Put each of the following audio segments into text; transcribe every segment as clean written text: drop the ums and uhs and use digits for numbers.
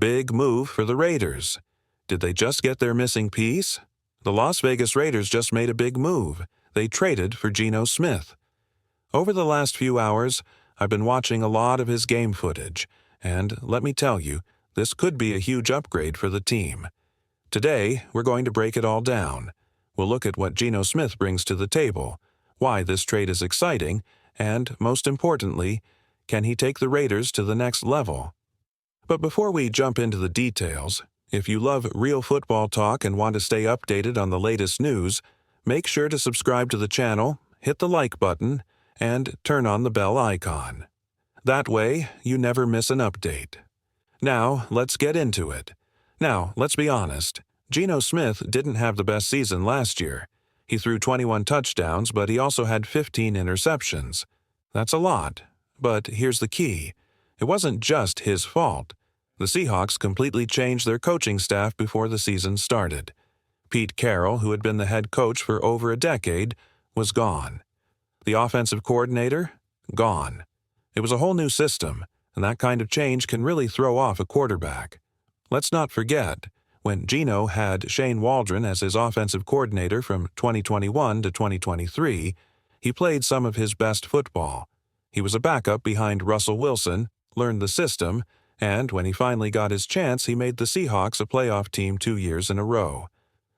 Big move for the Raiders. Did they just get their missing piece? The Las Vegas Raiders just made a big move. They traded for Geno Smith. Over the last few hours, I've been watching a lot of his game footage, and let me tell you, this could be a huge upgrade for the team. Today, we're going to break it all down. We'll look at what Geno Smith brings to the table, why this trade is exciting, and, most importantly, can he take the Raiders to the next level? But before we jump into the details, if you love real football talk and want to stay updated on the latest news, make sure to subscribe to the channel, hit the like button, and turn on the bell icon. That way, you never miss an update. Now, let's get into it. Now, let's be honest. Geno Smith didn't have the best season last year. He threw 21 touchdowns, but he also had 15 interceptions. That's a lot. But here's the key. It wasn't just his fault. The Seahawks completely changed their coaching staff before the season started. Pete Carroll, who had been the head coach for over a decade, was gone. The offensive coordinator? Gone. It was a whole new system, and that kind of change can really throw off a quarterback. Let's not forget, when Geno had Shane Waldron as his offensive coordinator from 2021 to 2023, he played some of his best football. He was a backup behind Russell Wilson, learned the system, and when he finally got his chance, he made the Seahawks a playoff team 2 years in a row.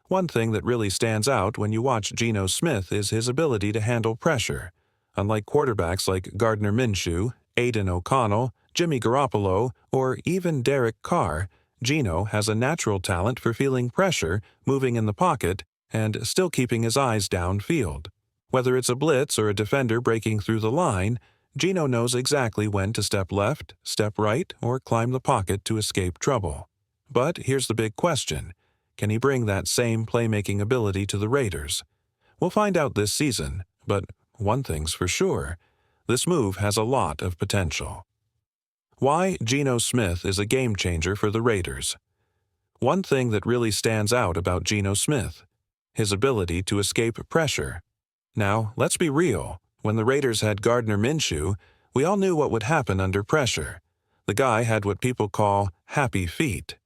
One thing that really stands out when you watch Geno Smith is his ability to handle pressure. Unlike quarterbacks like Gardner Minshew, Aiden O'Connell, Jimmy Garoppolo, or even Derek Carr, Geno has a natural talent for feeling pressure, moving in the pocket, and still keeping his eyes downfield. Whether it's a blitz or a defender breaking through the line, Geno knows exactly when to step left, step right, or climb the pocket to escape trouble. But here's the big question. Can he bring that same playmaking ability to the Raiders? We'll find out this season, but one thing's for sure. This move has a lot of potential. Why Geno Smith is a game-changer for the Raiders. One thing that really stands out about Geno Smith: his ability to escape pressure. Now, let's be real. When the Raiders had Gardner Minshew, we all knew what would happen under pressure. The guy had what people call happy feet.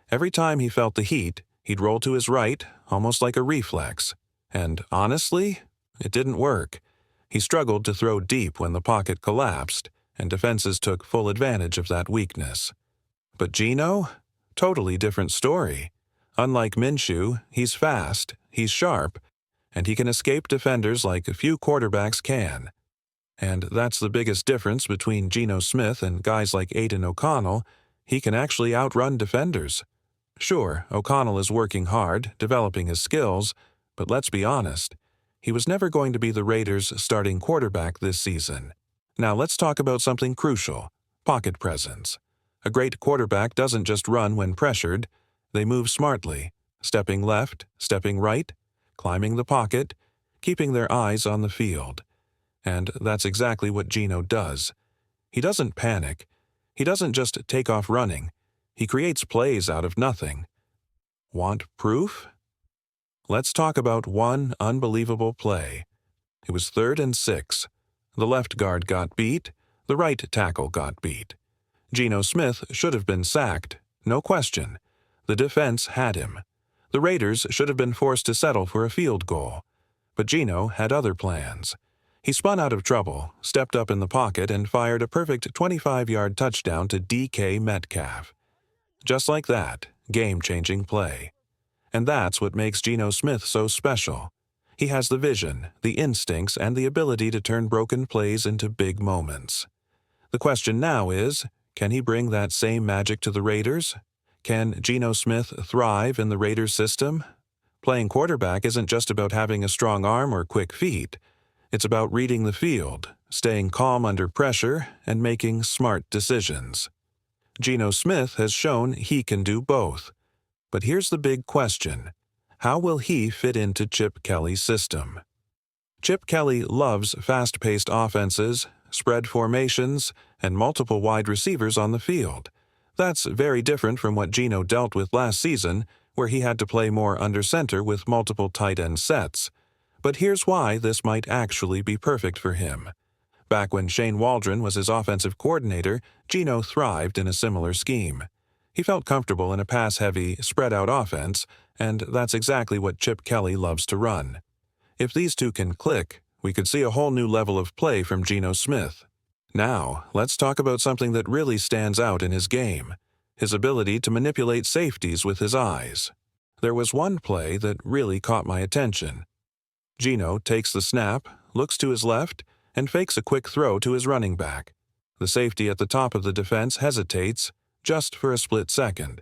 Every time he felt the heat, he'd roll to his right, almost like a reflex. And honestly, it didn't work. He struggled to throw deep when the pocket collapsed, and defenses took full advantage of that weakness. But Geno? Totally different story. Unlike Minshew, he's fast, he's sharp, and he can escape defenders like a few quarterbacks can. And that's the biggest difference between Geno Smith and guys like Aiden O'Connell. He can actually outrun defenders. Sure, O'Connell is working hard, developing his skills, but let's be honest, he was never going to be the Raiders' starting quarterback this season. Now let's talk about something crucial: pocket presence. A great quarterback doesn't just run when pressured. They move smartly, stepping left, stepping right, climbing the pocket, keeping their eyes on the field. And that's exactly what Geno does. He doesn't panic. He doesn't just take off running. He creates plays out of nothing. Want proof? Let's talk about one unbelievable play. It was 3rd and 6. The left guard got beat. The right tackle got beat. Geno Smith should have been sacked, no question. The defense had him. The Raiders should have been forced to settle for a field goal. But Geno had other plans. He spun out of trouble, stepped up in the pocket, and fired a perfect 25-yard touchdown to DK Metcalf. Just like that, game-changing play. And that's what makes Geno Smith so special. He has the vision, the instincts, and the ability to turn broken plays into big moments. The question now is, can he bring that same magic to the Raiders? Can Geno Smith thrive in the Raiders system? Playing quarterback isn't just about having a strong arm or quick feet. It's about reading the field, staying calm under pressure, and making smart decisions. Geno Smith has shown he can do both. But here's the big question. How will he fit into Chip Kelly's system? Chip Kelly loves fast-paced offenses, spread formations, and multiple wide receivers on the field. That's very different from what Geno dealt with last season, where he had to play more under center with multiple tight end sets. But here's why this might actually be perfect for him. Back when Shane Waldron was his offensive coordinator, Geno thrived in a similar scheme. He felt comfortable in a pass-heavy, spread-out offense, and that's exactly what Chip Kelly loves to run. If these two can click, we could see a whole new level of play from Geno Smith. Now, let's talk about something that really stands out in his game: his ability to manipulate safeties with his eyes. There was one play that really caught my attention. Geno takes the snap, looks to his left, and fakes a quick throw to his running back. The safety at the top of the defense hesitates, just for a split second.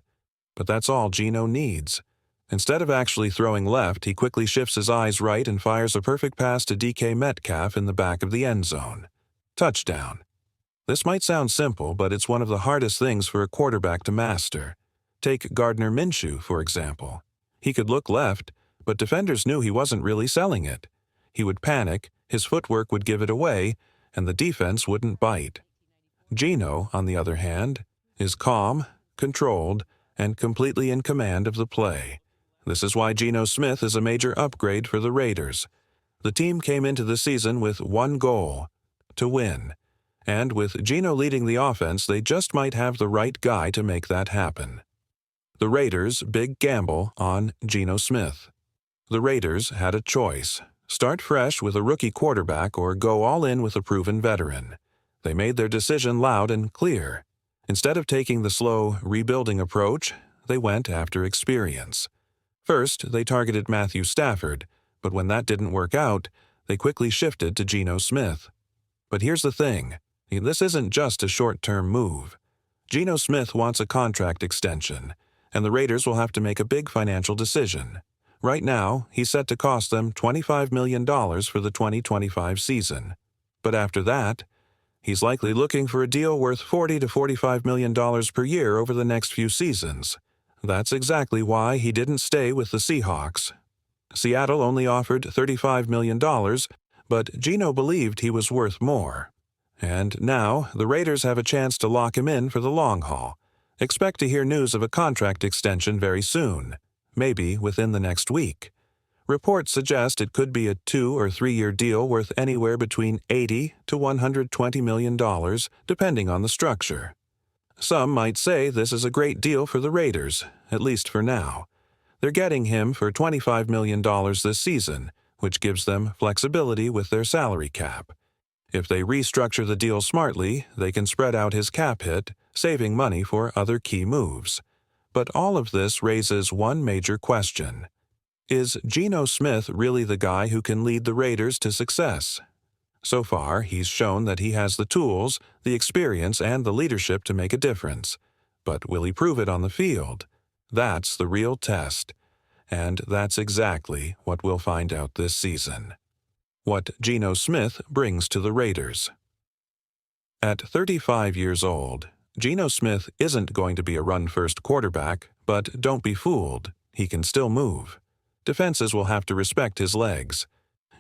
But that's all Geno needs. Instead of actually throwing left, he quickly shifts his eyes right and fires a perfect pass to DK Metcalf in the back of the end zone. Touchdown. This might sound simple, but it's one of the hardest things for a quarterback to master. Take Gardner Minshew, for example. He could look left, but defenders knew he wasn't really selling it. He would panic, his footwork would give it away, and the defense wouldn't bite. Geno, on the other hand, is calm, controlled, and completely in command of the play. This is why Geno Smith is a major upgrade for the Raiders. The team came into the season with one goal: to win. And with Geno leading the offense, they just might have the right guy to make that happen. The Raiders' big gamble on Geno Smith. The Raiders had a choice: start fresh with a rookie quarterback or go all in with a proven veteran. They made their decision loud and clear. Instead of taking the slow, rebuilding approach, they went after experience. First, they targeted Matthew Stafford, but when that didn't work out, they quickly shifted to Geno Smith. But here's the thing: this isn't just a short-term move. Geno Smith wants a contract extension, and the Raiders will have to make a big financial decision. Right now, he's set to cost them $25 million for the 2025 season. But after that, he's likely looking for a deal worth $40 to $45 million per year over the next few seasons. That's exactly why he didn't stay with the Seahawks. Seattle only offered $35 million, but Geno believed he was worth more. And now, the Raiders have a chance to lock him in for the long haul. Expect to hear news of a contract extension very soon, maybe within the next week. Reports suggest it could be a 2- or 3-year deal worth anywhere between $80 to $120 million, depending on the structure. Some might say this is a great deal for the Raiders, at least for now. They're getting him for $25 million this season, which gives them flexibility with their salary cap. If they restructure the deal smartly, they can spread out his cap hit, saving money for other key moves. But all of this raises one major question. Is Geno Smith really the guy who can lead the Raiders to success? So far, he's shown that he has the tools, the experience, and the leadership to make a difference. But will he prove it on the field? That's the real test. And that's exactly what we'll find out this season. What Geno Smith brings to the Raiders. At 35 years old, Geno Smith isn't going to be a run-first quarterback, but don't be fooled, he can still move. Defenses will have to respect his legs.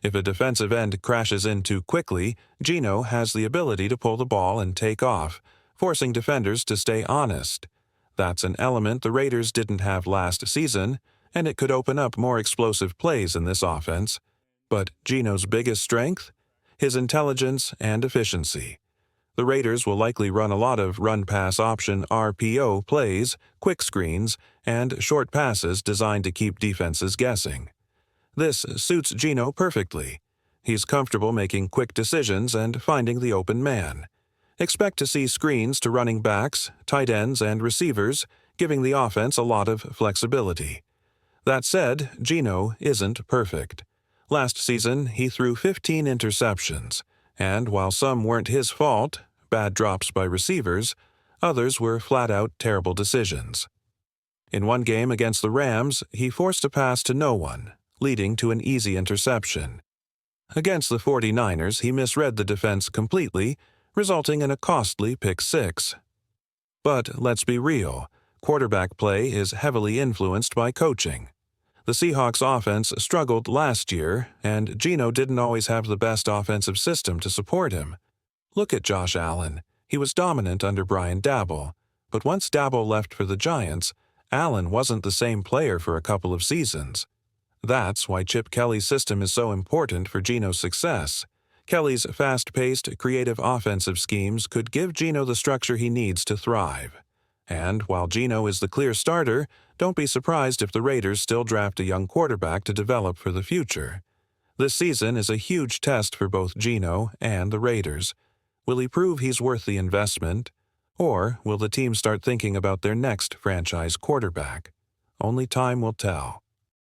If a defensive end crashes in too quickly, Geno has the ability to pull the ball and take off, forcing defenders to stay honest. That's an element the Raiders didn't have last season, and it could open up more explosive plays in this offense. But Geno's biggest strength? His intelligence and efficiency. The Raiders will likely run a lot of run-pass option RPO plays, quick screens, and short passes designed to keep defenses guessing. This suits Geno perfectly. He's comfortable making quick decisions and finding the open man. Expect to see screens to running backs, tight ends, and receivers, giving the offense a lot of flexibility. That said, Geno isn't perfect. Last season, he threw 15 interceptions, and while some weren't his fault, bad drops by receivers, others were flat-out terrible decisions. In one game against the Rams, he forced a pass to no one, leading to an easy interception. Against the 49ers, he misread the defense completely, resulting in a costly pick-six. But let's be real, quarterback play is heavily influenced by coaching. The Seahawks' offense struggled last year, and Geno didn't always have the best offensive system to support him. Look at Josh Allen. He was dominant under Brian Daboll, but once Daboll left for the Giants, Allen wasn't the same player for a couple of seasons. That's why Chip Kelly's system is so important for Geno's success. Kelly's fast-paced, creative offensive schemes could give Geno the structure he needs to thrive. And while Geno is the clear starter, don't be surprised if the Raiders still draft a young quarterback to develop for the future. This season is a huge test for both Geno and the Raiders. Will he prove he's worth the investment? Or will the team start thinking about their next franchise quarterback? Only time will tell.